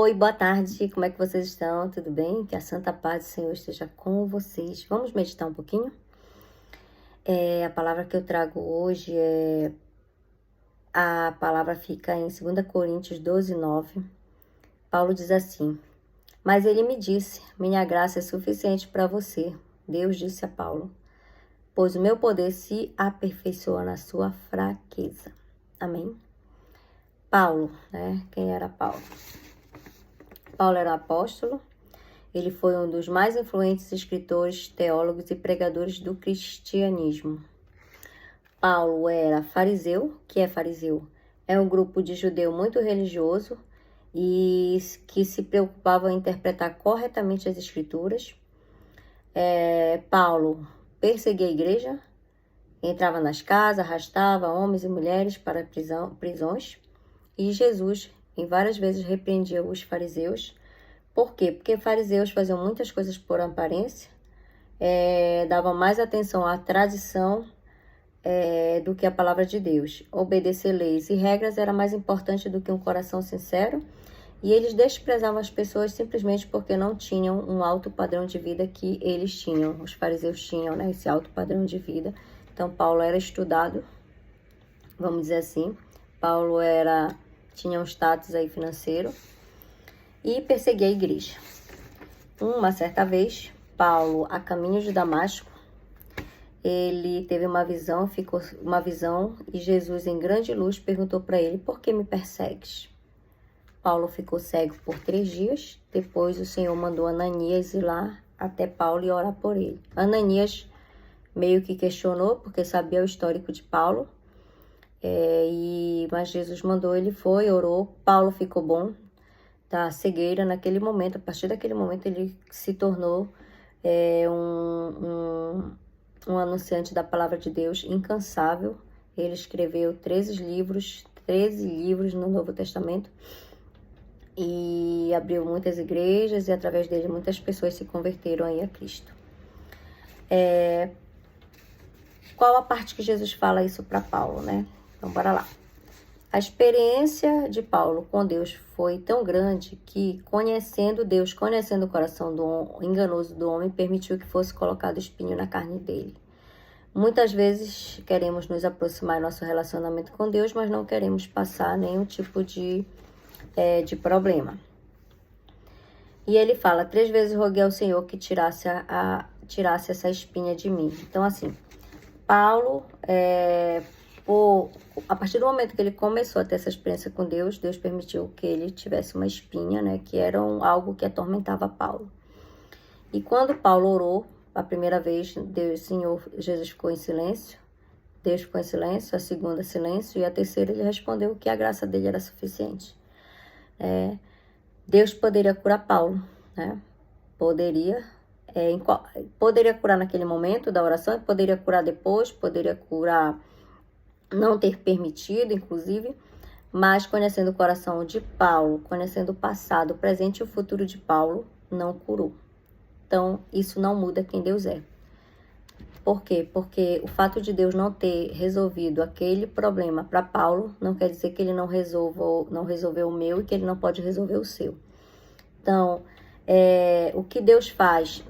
Oi, boa tarde, como é que vocês estão? Tudo bem? Que a santa paz do Senhor esteja com vocês. Vamos meditar um pouquinho? A palavra que eu trago hoje a palavra fica em 2 Coríntios 12, 9. Paulo diz assim: Mas ele me disse, minha graça é suficiente para você. Deus disse a Paulo, pois o meu poder se aperfeiçoa na sua fraqueza. Amém? Paulo, né? Quem era Paulo? Paulo era apóstolo. Ele foi um dos mais influentes escritores, teólogos e pregadores do cristianismo. Paulo era fariseu. O que é fariseu? É um grupo de judeu muito religioso e que se preocupava em interpretar corretamente as escrituras. Paulo perseguia a igreja, entrava nas casas, arrastava homens e mulheres para prisões. E Jesus, em várias vezes, repreendia os fariseus. Por quê? Porque fariseus faziam muitas coisas por aparência, davam mais atenção à tradição do que à palavra de Deus. Obedecer leis e regras era mais importante do que um coração sincero, e eles desprezavam as pessoas simplesmente porque não tinham um alto padrão de vida que eles tinham. Os fariseus tinham, né, esse alto padrão de vida. Então, Paulo era estudado, vamos dizer assim. Paulo tinha um status aí financeiro e perseguia a igreja. Uma certa vez, Paulo, a caminho de Damasco, ele teve uma visão, e Jesus, em grande luz, perguntou para ele: por que me persegues? Paulo ficou cego por 3 dias. Depois o Senhor mandou Ananias ir lá até Paulo e orar por ele. Ananias meio que questionou, porque sabia o histórico de Paulo, mas Jesus mandou, ele foi, orou. Paulo ficou bom da cegueira naquele momento. A partir daquele momento ele se tornou um anunciante da palavra de Deus incansável. Ele escreveu 13 livros no Novo Testamento e abriu muitas igrejas, e através dele muitas pessoas se converteram aí a Cristo. Qual a parte que Jesus fala isso para Paulo, né? Então, bora lá. A experiência de Paulo com Deus foi tão grande que, conhecendo Deus, conhecendo o coração enganoso do homem, permitiu que fosse colocado espinho na carne dele. Muitas vezes queremos nos aproximar do nosso relacionamento com Deus, mas não queremos passar nenhum tipo de problema. E ele fala: 3 vezes roguei ao Senhor que tirasse essa espinha de mim. Então, assim, Paulo, a partir do momento que ele começou a ter essa experiência com Deus, Deus permitiu que ele tivesse uma espinha, né, que era algo que atormentava Paulo. E quando Paulo orou a primeira vez, Jesus ficou em silêncio. Deus ficou em silêncio, a segunda silêncio, e a terceira ele respondeu que a graça dele era suficiente. Deus poderia curar Paulo, né? Poderia curar naquele momento da oração, poderia curar depois, poderia curar, não ter permitido, inclusive, mas conhecendo o coração de Paulo, conhecendo o passado, o presente e o futuro de Paulo, não curou. Então, isso não muda quem Deus é. Por quê? Porque o fato de Deus não ter resolvido aquele problema para Paulo não quer dizer que ele não resolveu o meu e que ele não pode resolver o seu. Então, o que Deus faz,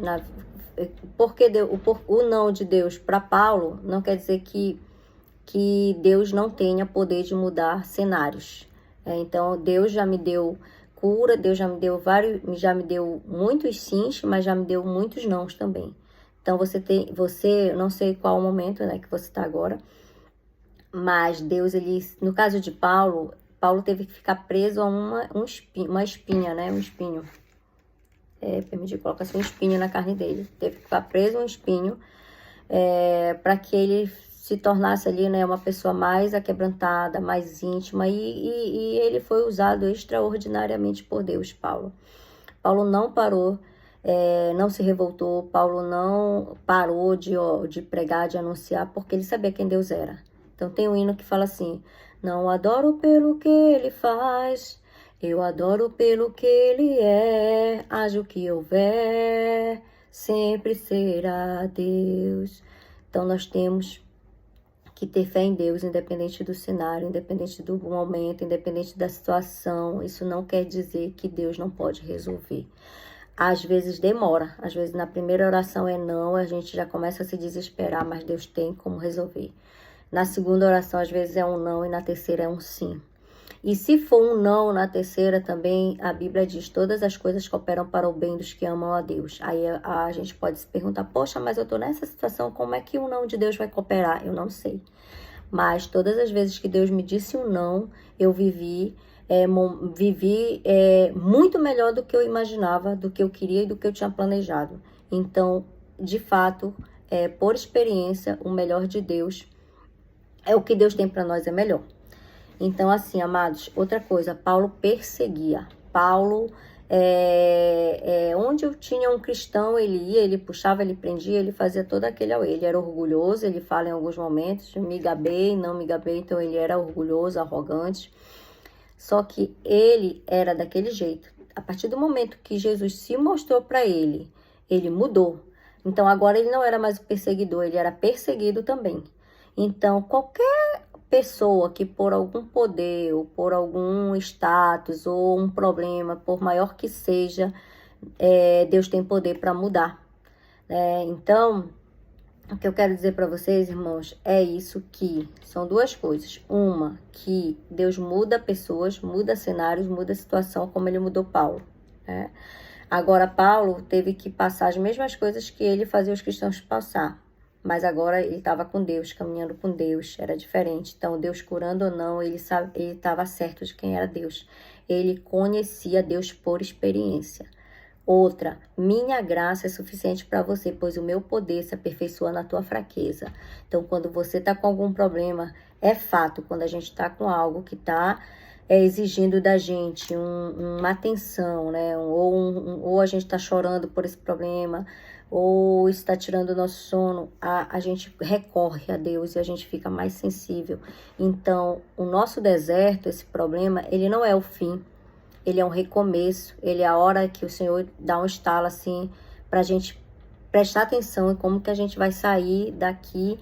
o não de Deus para Paulo não quer dizer que Deus não tenha poder de mudar cenários. Então, Deus já me deu cura, Deus já me deu muitos sims, mas já me deu muitos nãos também. Então, não sei qual o momento, né, que você está agora, mas Deus, no caso de Paulo teve que ficar preso a uma espinha, né, um espinho. Permitiu colocar um espinho na carne dele. Teve que ficar preso um espinho para que ele se tornasse ali, né, uma pessoa mais aquebrantada, mais íntima, e ele foi usado extraordinariamente por Deus, Paulo. Paulo não parou, não se revoltou, Paulo não parou de pregar, de anunciar, porque ele sabia quem Deus era. Então tem um hino que fala assim: não adoro pelo que ele faz, eu adoro pelo que ele é, haja o que houver, sempre será Deus. Então nós temos que ter fé em Deus, independente do cenário, independente do momento, independente da situação, isso não quer dizer que Deus não pode resolver. Às vezes demora, às vezes na primeira oração é não, a gente já começa a se desesperar, mas Deus tem como resolver. Na segunda oração, às vezes é um não e na terceira é um sim. E se for um não na terceira também, a Bíblia diz, todas as coisas cooperam para o bem dos que amam a Deus. Aí a gente pode se perguntar, poxa, mas eu estou nessa situação, como é que o não de Deus vai cooperar? Eu não sei. Mas todas as vezes que Deus me disse um não, eu vivi muito melhor do que eu imaginava, do que eu queria e do que eu tinha planejado. Então, de fato, por experiência, o melhor de Deus é o que Deus tem para nós é melhor. Então, assim, amados, outra coisa, Paulo perseguia. Paulo, onde eu tinha um cristão, ele ia, ele puxava, ele prendia, ele fazia todo aquele auê. Ele era orgulhoso, ele fala em alguns momentos, me gabei, não me gabei, então ele era orgulhoso, arrogante. Só que ele era daquele jeito. A partir do momento que Jesus se mostrou para ele, ele mudou. Então, agora ele não era mais o perseguidor, ele era perseguido também. Então, qualquer pessoa que por algum poder, ou por algum status, ou um problema, por maior que seja, Deus tem poder para mudar. Então, o que eu quero dizer para vocês, irmãos, é isso que são duas coisas. Uma, que Deus muda pessoas, muda cenários, muda situação, como ele mudou Paulo. Agora, Paulo teve que passar as mesmas coisas que ele fazia os cristãos passar. Mas agora ele estava com Deus, caminhando com Deus, era diferente. Então, Deus curando ou não, ele estava certo de quem era Deus. Ele conhecia Deus por experiência. Outra, minha graça é suficiente para você, pois o meu poder se aperfeiçoa na tua fraqueza. Então, quando você está com algum problema, é fato, quando a gente está com algo que está exigindo da gente uma atenção, né? Ou a gente está chorando por esse problema, ou está tirando o nosso sono, a gente recorre a Deus e a gente fica mais sensível. Então, o nosso deserto, esse problema, ele não é o fim, ele é um recomeço, ele é a hora que o Senhor dá um estalo assim, para a gente prestar atenção em como que a gente vai sair daqui,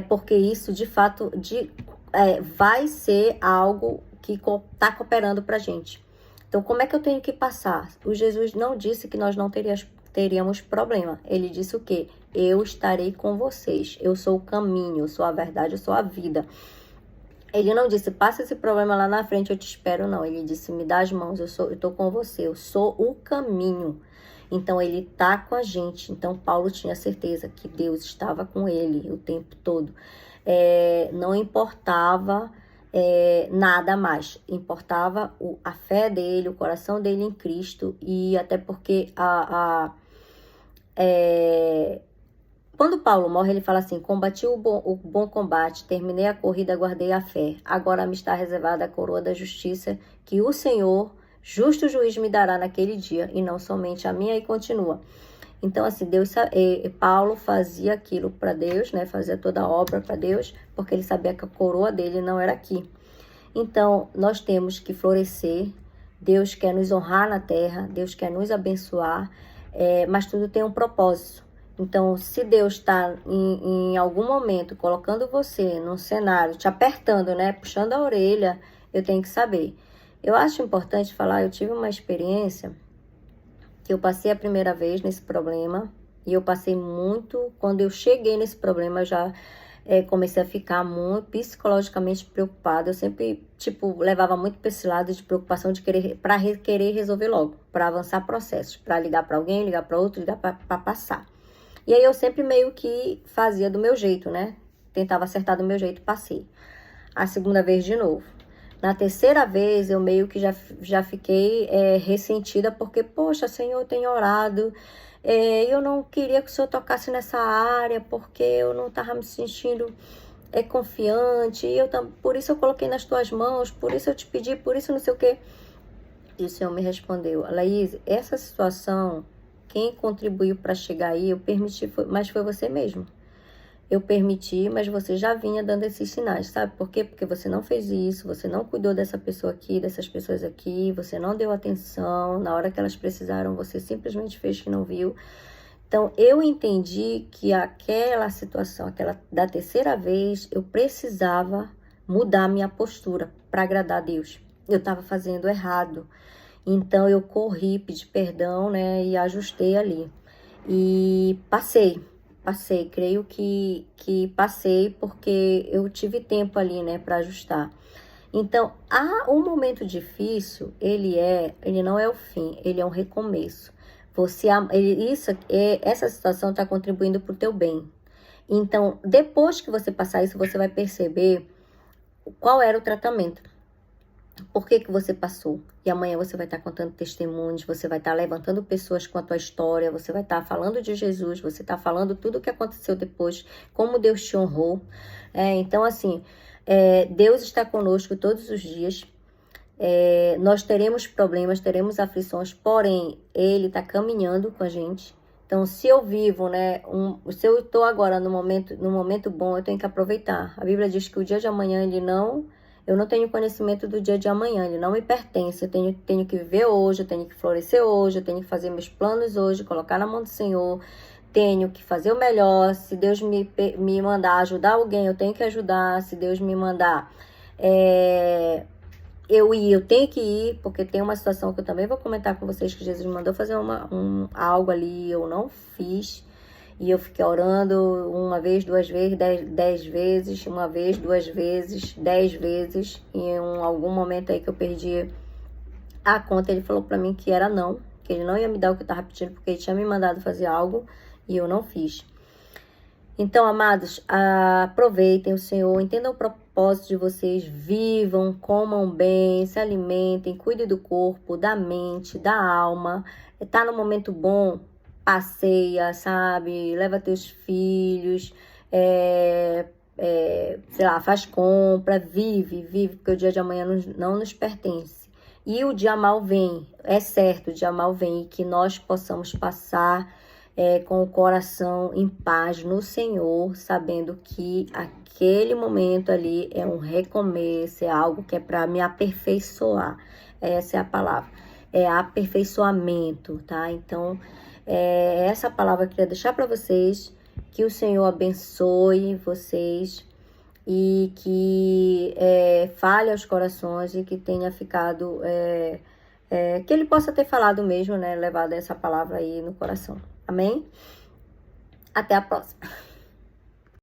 porque isso, de fato, vai ser algo que está cooperando para a gente. Então, como é que eu tenho que passar? O Jesus não disse que nós não teríamos problema. Ele disse o quê? Eu estarei com vocês. Eu sou o caminho, eu sou a verdade, eu sou a vida. Ele não disse, passa esse problema lá na frente, eu te espero, não. Ele disse, me dá as mãos, eu estou com você, eu sou o caminho. Então, ele está com a gente. Então, Paulo tinha certeza que Deus estava com ele o tempo todo. Não importava nada mais. Importava a fé dele, o coração dele em Cristo. E até porque quando Paulo morre, ele fala assim, combati o bom combate, terminei a corrida, guardei a fé. Agora me está reservada a coroa da justiça, que o Senhor, justo juiz, me dará naquele dia, e não somente a minha, e continua. Então, assim, Paulo fazia aquilo para Deus, né? Fazia toda a obra para Deus, porque ele sabia que a coroa dele não era aqui. Então, nós temos que florescer. Deus quer nos honrar na terra, Deus quer nos abençoar, mas tudo tem um propósito. Então, se Deus está em algum momento colocando você num cenário, te apertando, né? Puxando a orelha, eu tenho que saber. Eu acho importante falar, eu tive uma experiência que eu passei a primeira vez nesse problema, e eu passei muito, quando eu cheguei nesse problema, eu já comecei a ficar muito psicologicamente preocupada. Eu sempre, levava muito para esse lado de preocupação de querer resolver logo, para avançar processos, para ligar para alguém, ligar para outro, ligar para passar. E aí eu sempre meio que fazia do meu jeito, né? Tentava acertar do meu jeito, passei. A segunda vez de novo. Na terceira vez, eu meio que já fiquei ressentida, porque, poxa, Senhor, eu tenho orado, eu não queria que o Senhor tocasse nessa área, porque eu não estava me sentindo confiante, por isso eu coloquei nas tuas mãos, por isso eu te pedi, por isso não sei o quê. E o Senhor me respondeu, Laís, essa situação, quem contribuiu para chegar aí, eu permiti, mas foi você mesmo. Eu permiti, mas você já vinha dando esses sinais, sabe por quê? Porque você não fez isso, você não cuidou dessa pessoa aqui, dessas pessoas aqui, você não deu atenção, na hora que elas precisaram, você simplesmente fez que não viu. Então, eu entendi que aquela situação, aquela da terceira vez, eu precisava mudar minha postura para agradar a Deus. Eu estava fazendo errado. Então, eu corri, pedi perdão, né, e ajustei ali. E passei, creio que passei porque eu tive tempo ali, né, para ajustar. Então, um momento difícil, ele não é o fim, ele é um recomeço. Essa situação está contribuindo para o teu bem. Então, depois que você passar isso, você vai perceber qual era o tratamento. Por que você passou? E amanhã você vai estar contando testemunhos, você vai estar levantando pessoas com a tua história, você vai estar falando de Jesus, você está falando tudo o que aconteceu depois, como Deus te honrou. Então, assim, Deus está conosco todos os dias. Nós teremos problemas, teremos aflições, porém, Ele está caminhando com a gente. Então, se eu vivo, né, se eu estou agora no momento bom, eu tenho que aproveitar. A Bíblia diz que o dia de amanhã, eu não tenho conhecimento do dia de amanhã, ele não me pertence. Eu tenho que viver hoje, eu tenho que florescer hoje, eu tenho que fazer meus planos hoje, colocar na mão do Senhor. Tenho que fazer o melhor. Se Deus me mandar ajudar alguém, eu tenho que ajudar. Se Deus me mandar eu tenho que ir, porque tem uma situação que eu também vou comentar com vocês, que Jesus me mandou fazer algo ali, eu não fiz. E eu fiquei orando 1 vez, 2 vezes, 10 vezes, 1 vez, 2 vezes, 10 vezes. E em algum momento aí que eu perdi a conta, ele falou pra mim que era não, que ele não ia me dar o que eu tava pedindo, porque ele tinha me mandado fazer algo e eu não fiz. Então, amados, aproveitem o Senhor, entendam o propósito de vocês, vivam, comam bem, se alimentem, cuidem do corpo, da mente, da alma. Tá no momento bom? Passeia, sabe? Leva teus filhos, sei lá, faz compra, vive, porque o dia de amanhã não nos pertence. E o dia mal vem, é certo, o dia mal vem, e que nós possamos passar com o coração em paz no Senhor, sabendo que aquele momento ali é um recomeço, é algo que é para me aperfeiçoar. Essa é a palavra, é aperfeiçoamento, tá? Então, essa palavra eu queria deixar para vocês, que o Senhor abençoe vocês e que fale aos corações e que tenha ficado, que ele possa ter falado mesmo, né? Levado essa palavra aí no coração. Amém? Até a próxima.